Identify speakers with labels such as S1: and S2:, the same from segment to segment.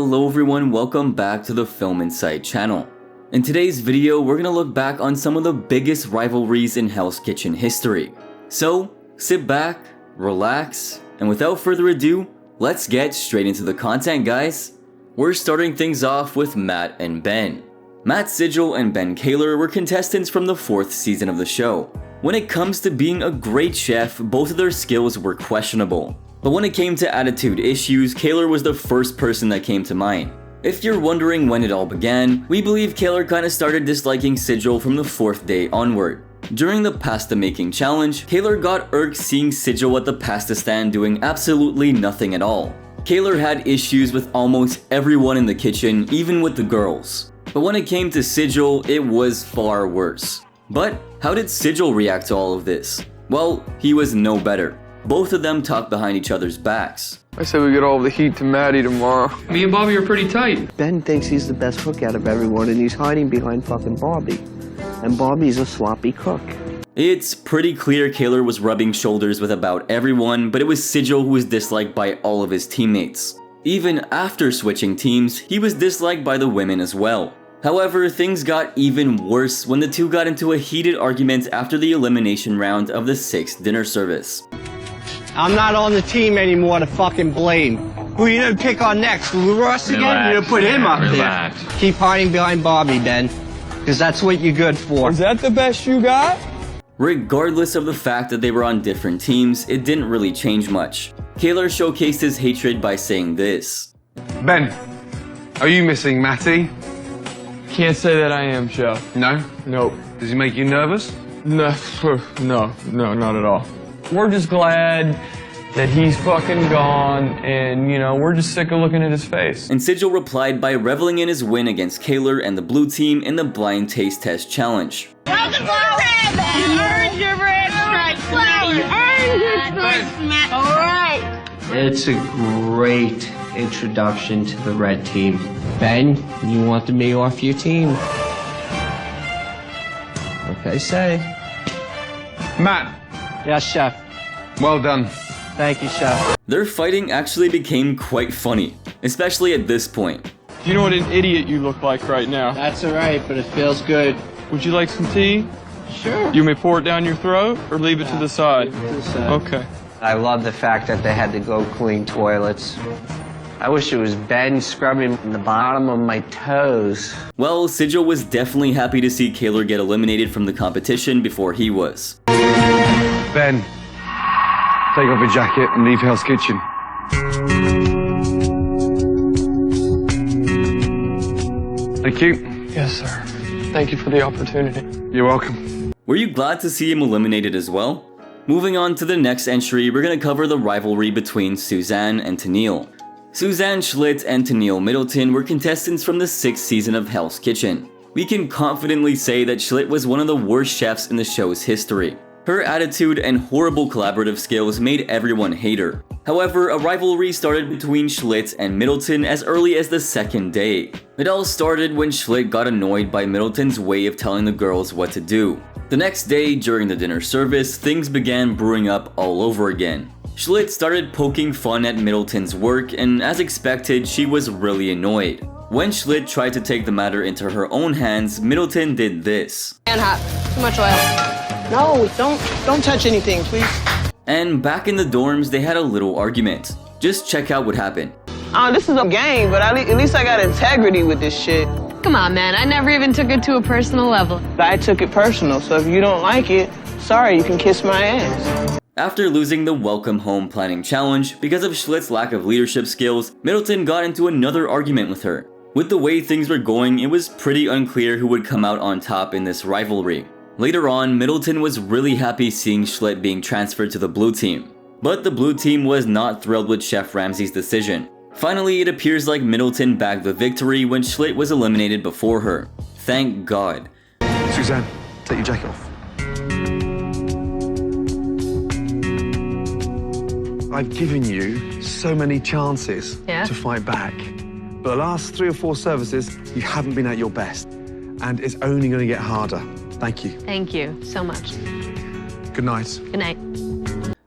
S1: Hello everyone, welcome back to the Film Insight channel. In today's video, we're gonna look back on some of the biggest rivalries in Hell's Kitchen history. So, sit back, relax, and without further ado, let's get straight into the content, guys. We're starting things off with Matt and Ben. Matt Sigel and Ben Caylor were contestants from the 4th season of the show. When it comes to being a great chef, both of their skills were questionable. But when it came to attitude issues, Caylor was the first person that came to mind. If you're wondering when it all began, we believe Caylor kinda started disliking Sigel from the 4th day onward. During the pasta making challenge, Caylor got irked seeing Sigel at the pasta stand doing absolutely nothing at all. Caylor had issues with almost everyone in the kitchen, even with the girls. But when it came to Sigel, it was far worse. But how did Sigel react to all of this? Well, he was no better. Both of them talked behind each other's backs.
S2: I said we get all the heat to Maddie tomorrow.
S3: Me and Barbie are pretty tight.
S4: Ben thinks he's the best cook out of everyone, and he's hiding behind fucking Barbie. And Barbie's a sloppy cook.
S1: It's pretty clear Caylor was rubbing shoulders with about everyone, but it was Sigel who was disliked by all of his teammates. Even after switching teams, he was disliked by the women as well. However, things got even worse when the two got into a heated argument after the elimination round of the 6th dinner service.
S5: I'm not on the team anymore to fucking blame. Who are you gonna pick on next? Lou Ross again? You're gonna put him up there. Keep hiding behind Barbie, Ben. Because that's what you're good for.
S2: Is that the best you got?
S1: Regardless of the fact that they were on different teams, it didn't really change much. Caylor showcased his hatred by saying this.
S6: Ben, are you missing Matty?
S2: Can't say that I am, Chef.
S6: No?
S2: Nope.
S6: Does he make you nervous?
S2: No, not at all. We're just glad that he's fucking gone, and, you know, we're just sick of looking at his face.
S1: And Sigel replied by reveling in his win against Caylor and the blue team in the blind taste test challenge.
S7: Welcome to the red. You earned your red stripes. Well, you earned your stripes, Matt. All right.
S5: It's a great introduction to the red team. Ben, you wanted me off your team. Okay, say.
S6: Matt,
S5: Yes, Chef.
S6: well done.
S5: Thank you, Chef.
S1: Their fighting actually became quite funny, especially at this point.
S2: You know what an idiot you look like right now.
S5: That's all right, but it feels good.
S2: Would you like some tea?
S5: Sure.
S2: You may pour it down your throat or leave it to the side. Okay.
S5: I love the fact that they had to go clean toilets. I wish it was Ben scrubbing the bottom of my toes.
S1: Well, Sigel was definitely happy to see Caylor get eliminated from the competition before he was.
S6: Ben, take off your jacket and leave Hell's Kitchen. Thank you.
S2: Yes, sir. Thank you for the opportunity.
S6: You're welcome.
S1: Were you glad to see him eliminated as well? Moving on to the next entry, we're gonna cover the rivalry between Suzanne and Tennille. Suzanne Schlicht and Tennille Middleton were contestants from the 6th season of Hell's Kitchen. We can confidently say that Schlicht was one of the worst chefs in the show's history. Her attitude and horrible collaborative skills made everyone hate her. However, a rivalry started between Schlicht and Middleton as early as the 2nd day. It all started when Schlicht got annoyed by Middleton's way of telling the girls what to do. The next day, during the dinner service, things began brewing up all over again. Schlicht started poking fun at Middleton's work, and as expected, she was really annoyed. When Schlicht tried to take the matter into her own hands, Middleton did this.
S8: And hot. Too much oil.
S5: No, don't touch anything, please.
S1: And back in the dorms, they had a little argument. Just check out what happened.
S9: Oh, this is a game, but at least I got integrity with this shit.
S8: Come on, man. I never even took it to a personal level.
S9: I took it personal, so if you don't like it, sorry, you can kiss my ass.
S1: After losing the Welcome Home Planning Challenge, because of Schlicht's lack of leadership skills, Middleton got into another argument with her. With the way things were going, it was pretty unclear who would come out on top in this rivalry. Later on, Middleton was really happy seeing Schlicht being transferred to the blue team. But the blue team was not thrilled with Chef Ramsay's decision. Finally, it appears like Middleton bagged the victory when Schlicht was eliminated before her. Thank God.
S6: Suzanne, take your jacket off. I've given you so many chances to fight back. But the last 3 or 4 services, you haven't been at your best. And it's only going to get harder. Thank you.
S8: Thank you so much.
S6: Good night.
S8: Good night.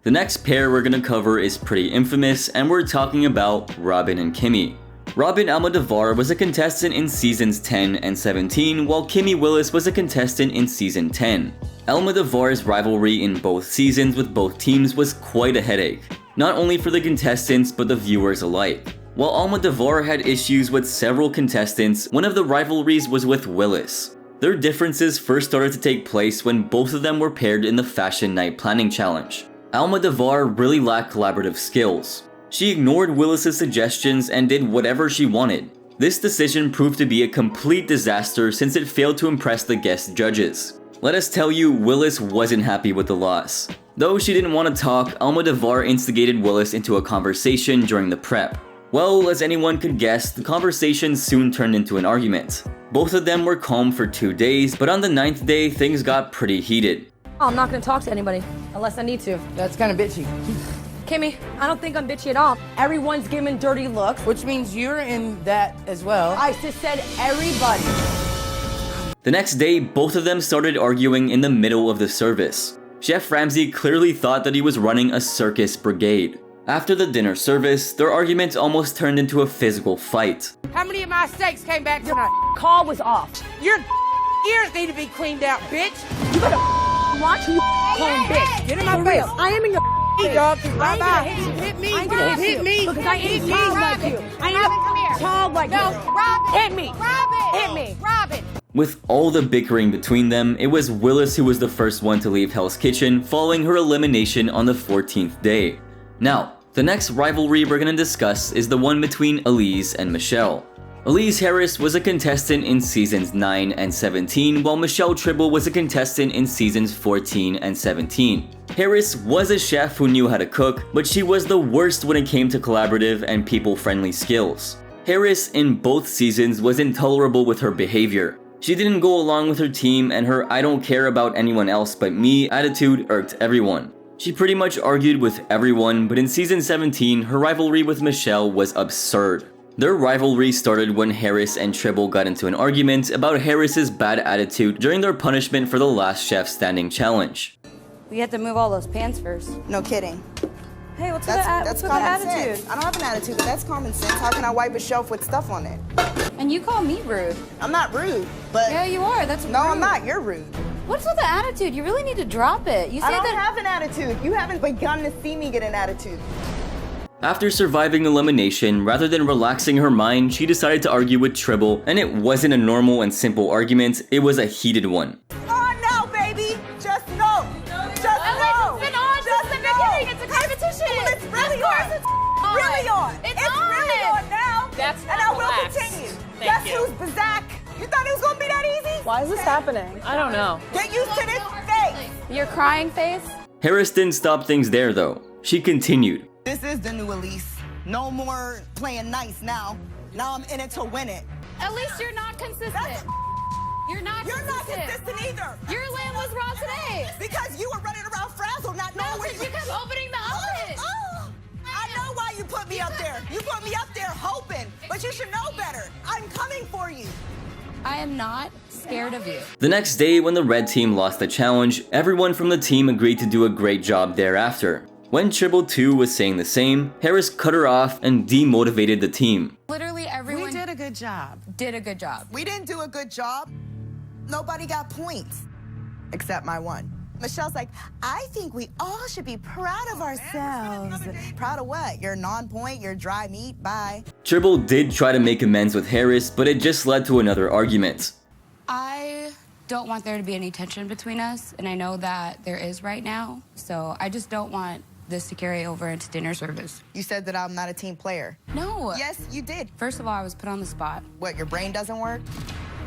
S1: The next pair we're gonna cover is pretty infamous, and we're talking about Robyn and Jimmie. Robyn Almodovar was a contestant in seasons 10 and 17, while Willis was a contestant in season 10. Almodovar's rivalry in both seasons with both teams was quite a headache, not only for the contestants but the viewers alike. While Almodovar had issues with several contestants, one of the rivalries was with Willis. Their differences first started to take place when both of them were paired in the Fashion Night Planning Challenge. Almodovar really lacked collaborative skills. She ignored Willis's suggestions and did whatever she wanted. This decision proved to be a complete disaster since it failed to impress the guest judges. Let us tell you, Willis wasn't happy with the loss. Though she didn't want to talk, Almodovar instigated Willis into a conversation during the prep. Well, as anyone could guess, the conversation soon turned into an argument. Both of them were calm for 2 days, but on the 9th day, things got pretty heated.
S10: I'm not gonna talk to anybody, unless I need to.
S9: That's kind of bitchy.
S10: Kimmy, I don't think I'm bitchy at all. Everyone's giving dirty looks.
S9: Which means you're in that as well.
S10: I just said everybody.
S1: The next day, both of them started arguing in the middle of the service. Chef Ramsay clearly thought that he was running a circus brigade. After the dinner service, their argument almost turned into a physical fight.
S9: How many of my steaks came back tonight?
S10: Call was off.
S9: Your ears need to be cleaned out, bitch.
S10: You better watch who calling bitch.
S9: Get in my
S10: For
S9: face.
S10: real, I am in your face.
S9: Dog,
S10: I ain't gonna hit you.
S9: hit me.
S10: I ain't gonna
S9: Hit me.
S10: Because I ain't
S9: Hit me.
S10: tall like you. I ain't tall like you.
S9: Robyn.
S10: Hit me.
S9: Robyn.
S10: Hit me.
S9: Robyn.
S1: With all the bickering between them, it was Willis who was the first one to leave Hell's Kitchen following her elimination on the 14th day. Now, the next rivalry we're gonna discuss is the one between Elise and Michelle. Elise Harris was a contestant in seasons 9 and 17, while Michelle Tribble was a contestant in seasons 14 and 17. Harris was a chef who knew how to cook, but she was the worst when it came to collaborative and people-friendly skills. Harris in both seasons was intolerable with her behavior. She didn't go along with her team, and her "I don't care about anyone else but me" attitude irked everyone. She pretty much argued with everyone, but in season 17, her rivalry with Michelle was absurd. Their rivalry started when Harris and Tribble got into an argument about Harris's bad attitude during their punishment for the Last Chef Standing challenge.
S10: We had to move all those pans first.
S11: No kidding.
S10: Hey, what's
S11: That's
S10: with the
S11: common
S10: attitude?
S11: sense. I don't have an attitude, but that's common sense. How can I wipe a shelf with stuff on it?
S10: And you call me rude.
S11: I'm not rude, but...
S10: Yeah, you are. That's rude.
S11: No, I'm not. You're rude.
S10: What's with the attitude? You really need to drop it. You say
S11: I don't
S10: that...
S11: have an attitude. You haven't begun to see me get an attitude.
S1: After surviving elimination, rather than relaxing her mind, she decided to argue with Tribble, and it wasn't a normal and simple argument, it was a heated one.
S11: Oh, no, baby. Just no. Just no.
S10: It's been on since the beginning. It's a competition.
S11: It's really on.
S10: It's
S11: really on.
S10: It's
S11: really on now.
S10: That's
S11: and I will continue. Guess who's Bazak? You thought it was going to be that easy?
S10: Why is this happening? I don't know.
S11: Get used to this face.
S10: Your crying face?
S1: Harris didn't stop things there though. She continued.
S11: This is the new Elise. No more playing nice now. Now I'm in it to win it.
S10: At least you're not consistent. You're not
S11: consistent either.
S10: Your lamb was raw today.
S11: Because you were running around frazzled, not knowing where you
S10: because opening the oven.
S11: I know why you put me up there. You put me up there hoping, but you should know better. I'm coming for you.
S10: I am not scared of you.
S1: The next day, when the red team lost the challenge, everyone from the team agreed to do a great job thereafter. When Tribble 2 was saying the same, Harris cut her off and demotivated the team.
S10: Literally everyone
S11: We did a good job.
S10: did a good job.
S11: We didn't do a good job. Nobody got points, except my one. Michelle's like, I think we all should be proud of ourselves. Proud of what? Your non-point, your dry meat, bye.
S1: Tribble did try to make amends with Harris, but it just led to another argument.
S12: I don't want there to be any tension between us, and I know that there is right now, so I just don't want this to carry over into dinner service.
S11: You said that I'm not a team player.
S12: No.
S11: Yes, you did.
S12: First of all, I was put on the spot.
S11: What, your brain doesn't work?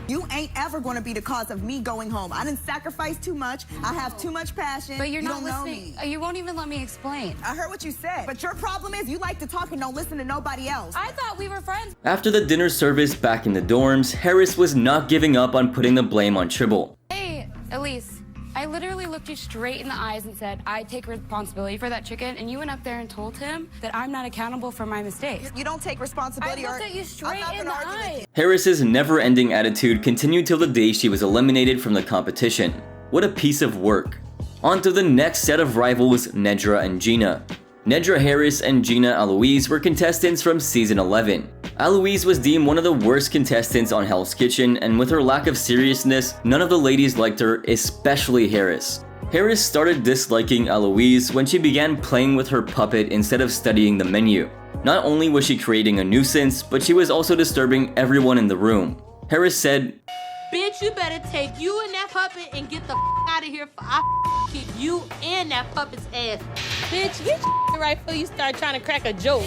S11: You ain't ever going to be the cause of me going home. I didn't sacrifice too much. I have too much passion.
S12: But you're
S11: you
S12: not
S11: don't know
S12: listening.
S11: me.
S12: You won't even let me explain.
S11: I heard what you said. But your problem is you like to talk and don't listen to nobody else.
S12: I thought we were friends.
S1: After the dinner service back in the dorms, Harris was not giving up on putting the blame on Tribble.
S12: Hey, Elise, I literally looked you straight in the eyes and said, I take responsibility for that chicken, and you went up there and told him that I'm not accountable for my mistakes.
S11: You don't take responsibility.
S12: I looked at you straight in the eye.
S1: Harris's never-ending attitude continued till the day she was eliminated from the competition. What a piece of work. On to the next set of rivals, Nedra and Gina. Nedra Harris and Gina Aloise were contestants from season 11. Aloise was deemed one of the worst contestants on Hell's Kitchen, and with her lack of seriousness, none of the ladies liked her, especially Harris. Harris started disliking Aloise when she began playing with her puppet instead of studying the menu. Not only was she creating a nuisance, but she was also disturbing everyone in the room. Harris said,
S7: "Bitch, you better take you and that puppet and get the out of here, for I kick you and that puppet's ass. Bitch, get right before you start trying to crack a joke.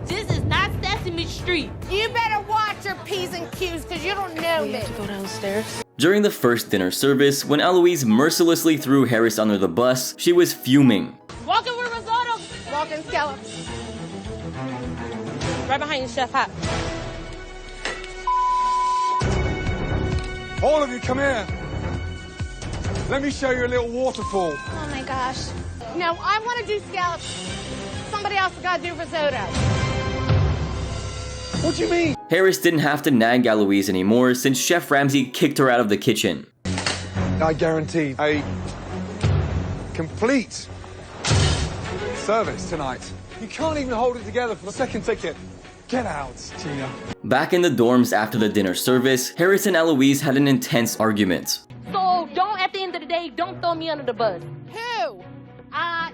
S7: This is not Sesame Street. You better watch your P's and Q's, because you don't know me."
S9: We have to go downstairs.
S1: During the first dinner service, when Aloise mercilessly threw Harris under the bus, she was fuming.
S7: Walking with risotto. Walking scallops. Right behind you, Chef Hot.
S6: All of you, come here. Let me show you a little waterfall.
S7: Oh my gosh. No, I want to do scallops. Somebody else has got to do risotto.
S6: What do you mean?
S1: Harris didn't have to nag Aloise anymore since Chef Ramsay kicked her out of the kitchen.
S6: I guarantee a complete service tonight. You can't even hold it together for the second ticket. Get out, Gina.
S1: Back in the dorms after the dinner service, Harris and Aloise had an intense argument.
S7: So don't, at the end of the day, don't throw me under the bus. Who?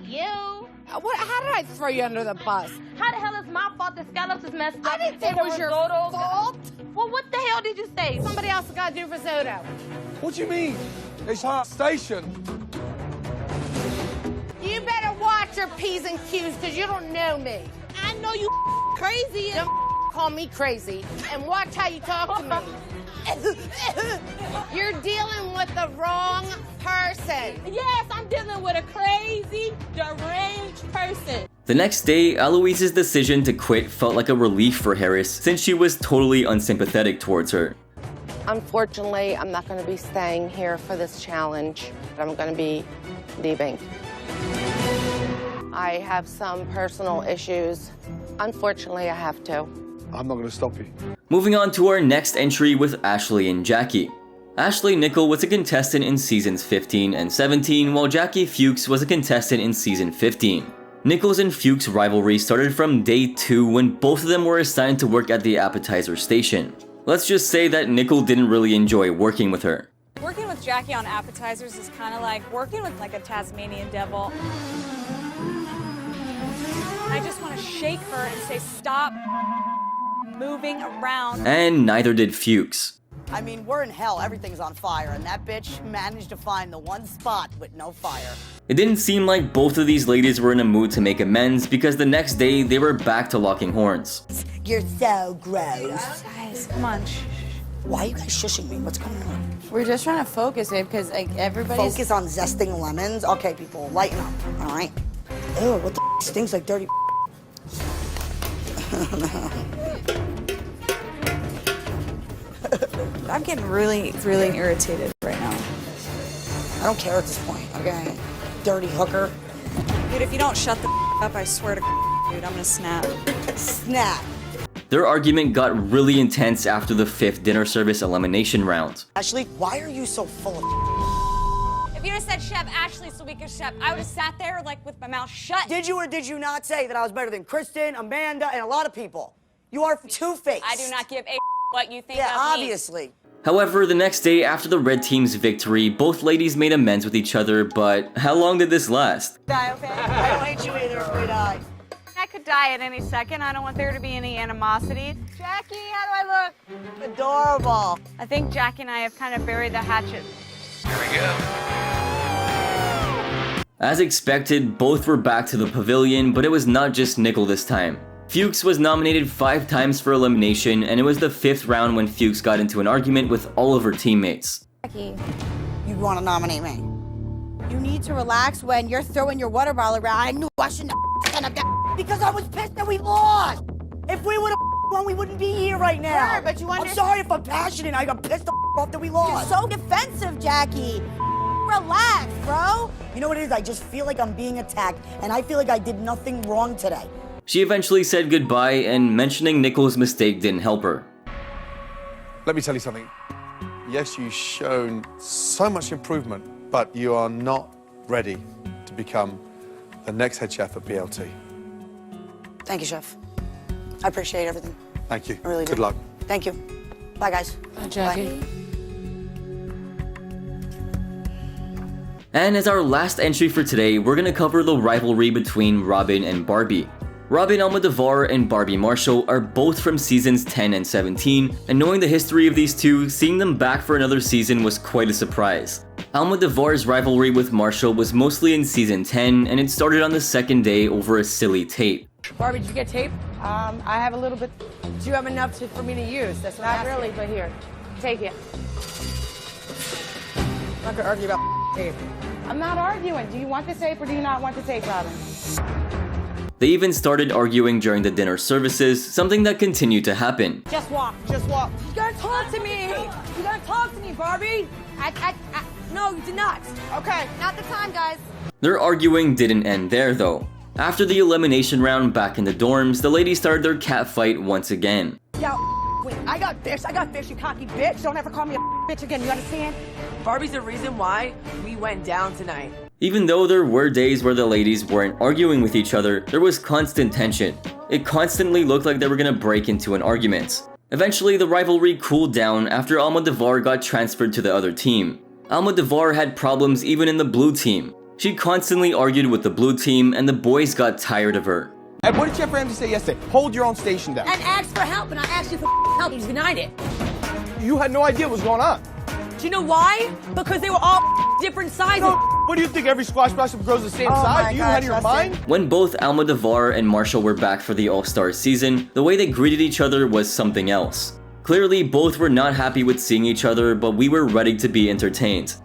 S7: You.
S10: How did I throw you under the bus?
S7: How the hell is my fault the scallops is messed up?
S10: I didn't say it was your fault.
S7: Well, what the hell did you say? Somebody else has got to do risotto.
S6: What do you mean? It's our station.
S7: You better watch your P's and Q's, because you don't know me. I know you crazy. Don't call me crazy, and watch how you talk to me. You're dealing with the wrong person. Yes, I'm dealing with a crazy, deranged person.
S1: The next day, Aloise's decision to quit felt like a relief for Harris since she was totally unsympathetic towards her.
S9: Unfortunately, I'm not going to be staying here for this challenge. I'm going to be leaving. I have some personal issues. Unfortunately, I have to.
S6: I'm not going to stop you.
S1: Moving on to our next entry with Ashley and Jackie. Ashley Nickell was a contestant in seasons 15 and 17, while Jackie Fuchs was a contestant in season 15. Nickell's and Fuchs' rivalry started from day 2 when both of them were assigned to work at the appetizer station. Let's just say that Nickell didn't really enjoy working with her.
S13: Working with Jackie on appetizers is kind of like working with like a Tasmanian devil. I just want to shake her and say, stop moving around.
S1: And neither did Fuchs.
S14: I mean, we're in hell, everything's on fire, and that bitch managed to find the one spot with no fire.
S1: It didn't seem like both of these ladies were in a mood to make amends because the next day they were back to locking horns.
S14: You're so gross.
S13: Guys, come on.
S14: Why are you guys shushing me? What's going on?
S10: We're just trying to focus it because like everybody's...
S14: Focus on zesting lemons? Okay, people, lighten up, all right? Ew, what the stinks like dirty
S13: I'm getting really, really irritated right now.
S14: I don't care at this point, okay? Dirty hooker.
S13: Dude, if you don't shut the up, I swear to dude, I'm gonna snap.
S14: Snap.
S1: Their argument got really intense after the 5th dinner service elimination round.
S14: Ashley, why are you so full of
S13: If you would have said Chef Ashley Sawika Chef, I would have sat there like with my mouth shut.
S14: Did you or did you not say that I was better than Kristen, Amanda, and a lot of people? You are two-faced.
S13: I do not give a what you think
S14: yeah,
S13: of me.
S14: obviously.
S1: However, the next day after the red team's victory, both ladies made amends with each other, but how long did this last?
S14: Die, okay? I don't hate you either if we die.
S13: I could die at any second. I don't want there to be any animosity. Jackie, how do I look?
S14: Adorable.
S13: I think Jackie and I have kind of buried the hatchet.
S2: Here we go.
S1: As expected, both were back to the pavilion, but it was not just Nickell this time. Fuchs was nominated 5 times for elimination, and it was the 5th round when Fuchs got into an argument with all of her teammates.
S14: Jackie, you want to nominate me?
S10: You need to relax when you're throwing your water bottle around. I knew I shouldn't have done that.
S14: Because I was pissed that we lost. If we would have won, we wouldn't be here right now.
S10: Sure, but you
S14: I'm sorry if I'm passionate. I got pissed off that we lost.
S10: You're so defensive, Jackie. Relax, bro.
S14: You know what it is? I just feel like I'm being attacked, and I feel like I did nothing wrong today.
S1: She eventually said goodbye, and mentioning Nickell's mistake didn't help her.
S6: Let me tell you something. Yes, you've shown so much improvement, but you are not ready to become the next head chef at BLT.
S14: Thank you, Chef. I appreciate everything.
S6: Thank you.
S14: I really do.
S6: Good luck.
S14: Thank you. Bye, guys.
S8: Bye, Jackie.
S1: And as our last entry for today, we're gonna cover the rivalry between Robyn and Barbie. Robyn Almodovar and Barbie Marshall are both from seasons 10 and 17, and knowing the history of these two, seeing them back for another season was quite a surprise. Almodovar's rivalry with Marshall was mostly in season 10, and it started on the second day over a silly tape.
S7: Barbie, did you get tape? I have a little bit. Do you have enough for me to use? That's not really, but here, take it. I'm not gonna argue about tape. I'm not arguing. Do you want the tape or do you not want the tape, Robyn?
S1: They even started arguing during the dinner services, something that continued to happen.
S7: Just walk. Just walk. You gotta talk to me. You gotta talk to me, Barbie. No, you did not. Okay. Not the time, guys.
S1: Their arguing didn't end there though. After the elimination round back in the dorms, the ladies started their catfight once again.
S7: Yeah, wait, I got this, you cocky bitch. Don't ever call me a bitch again, you understand? Barbie's the reason why we went down tonight.
S1: Even though there were days where the ladies weren't arguing with each other, there was constant tension. It constantly looked like they were gonna break into an argument. Eventually, the rivalry cooled down after Almodovar got transferred to the other team. Almodovar had problems even in the blue team. She constantly argued with the blue team, and the boys got tired of her.
S15: And what did Chef Ramsay say yesterday? Hold your own station down.
S7: And ask for help, and I asked you for help, you denied it.
S15: You had no idea what was going on.
S7: Do you know why? Because they were all different sizes.
S15: No, what do you think, every squash blossom grows the same size? You out of your mind?
S1: When both Almodovar and Marshall were back for the All-Star season, the way they greeted each other was something else. Clearly, both were not happy with seeing each other, but we were ready to be entertained.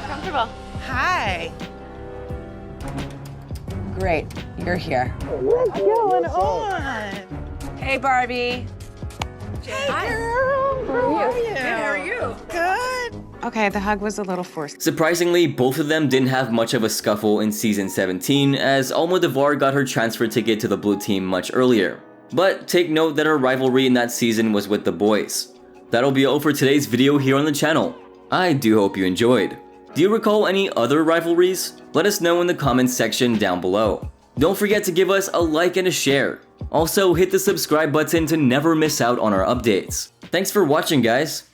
S13: Comfortable.
S14: Hi. Great, you're here.
S13: What's going on? Hey, Barbie.
S14: Hey, girl. How are you?
S13: Good, how are you?
S14: Good.
S16: Okay, the hug was a little forced.
S1: Surprisingly, both of them didn't have much of a scuffle in season 17, as Almodovar got her transfer ticket to the blue team much earlier. But take note that her rivalry in that season was with the boys. That'll be all for today's video here on the channel. I do hope you enjoyed. Do you recall any other rivalries? Let us know in the comments section down below. Don't forget to give us a like and a share. Also, hit the subscribe button to never miss out on our updates. Thanks for watching, guys.